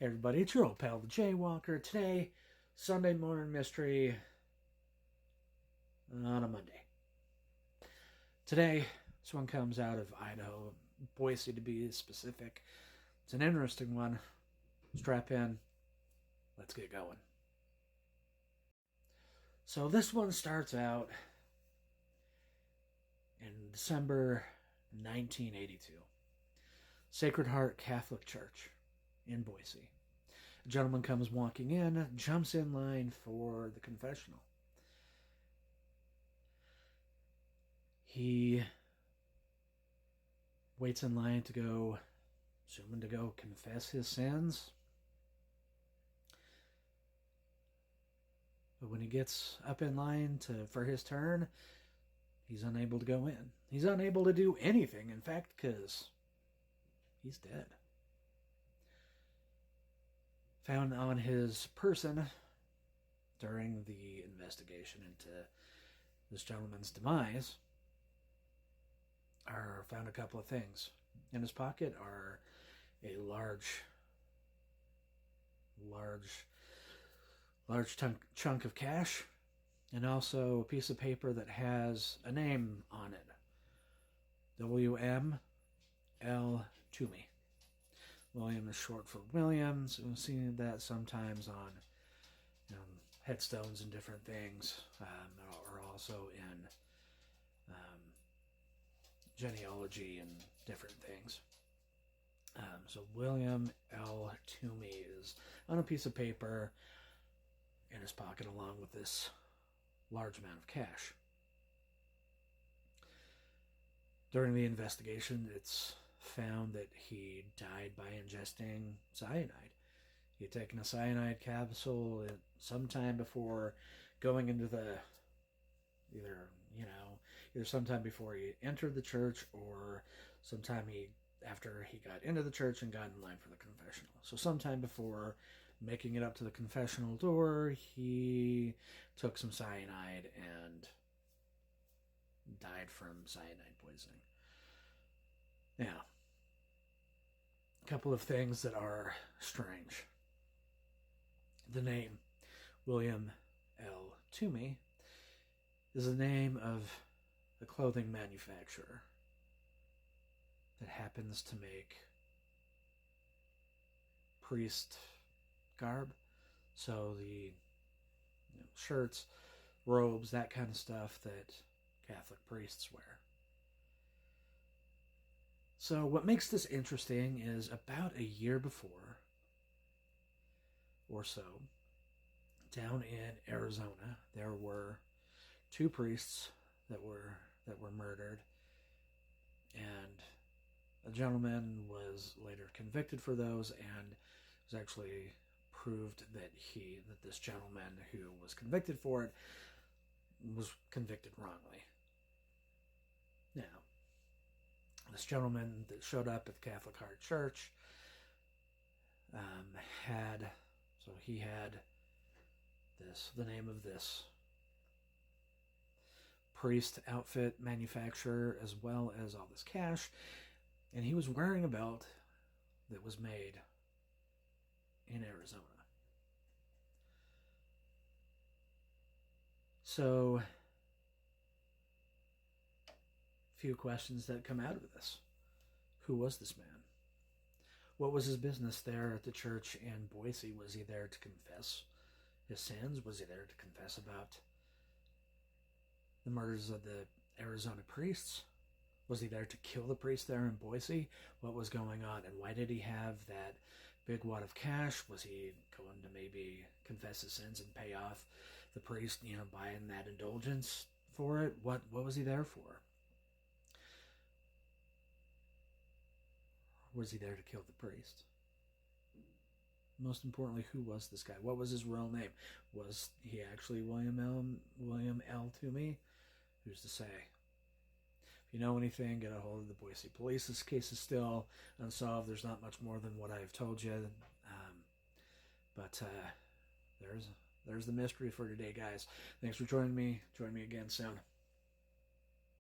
Hey everybody, it's your old pal, the Jaywalker. Today, Sunday morning mystery on a Monday. Today, this one comes out of Idaho, Boise to be specific. It's an interesting one. Strap in. Let's get going. So this one starts out in December 1982. Sacred Heart Catholic Church in Boise. A gentleman comes walking in, jumps in line for the confessional. He waits in line to go, assuming to go confess his sins. But when he gets up in line for his turn, he's unable to go in. He's unable to do anything, in fact, because he's dead. Found on his person during the investigation into this gentleman's demise are found a couple of things. In his pocket are a large chunk of cash and also a piece of paper that has a name on it. W.M.L. Toomey. William is short for Williams. We've seen that sometimes on headstones and different things, or also in genealogy and different things. So William L. Toomey is on a piece of paper in his pocket along with this large amount of cash. During the investigation, it's found that he died by ingesting cyanide. He had taken a cyanide capsule sometime before going into either sometime before he entered the church or sometime after he got into the church and got in line for the confessional. So sometime before making it up to the confessional door, he took some cyanide and died from cyanide poisoning. Now, a couple of things that are strange. The name William L. Toomey is the name of a clothing manufacturer that happens to make priest garb. So the shirts, robes, that kind of stuff that Catholic priests wear. So what makes this interesting is about a year before or so, down in Arizona, there were two priests that were murdered, and a gentleman was later convicted for those, and it was actually proved that this gentleman who was convicted for it was convicted wrongly. Now, this gentleman that showed up at the Catholic Heart Church had the name of this priest outfit manufacturer as well as all this cash, and he was wearing a belt that was made in Arizona. So, few questions that come out of this. Who was this man? What was his business there at the church in Boise? Was he there to confess his sins? Was he there to confess about the murders of the Arizona priests? Was he there to kill the priest there in Boise? What was going on? And why did he have that big wad of cash? Was he going to maybe confess his sins and pay off the priest, buying that indulgence for it? What was he there for? Was he there to kill the priest? Most importantly, who was this guy? What was his real name? Was he actually William L. Toomey? Who's to say? If you know anything, get a hold of the Boise police. This case is still unsolved. There's not much more than what I have told you. But there's the mystery for today, guys. Thanks for joining me. Join me again soon.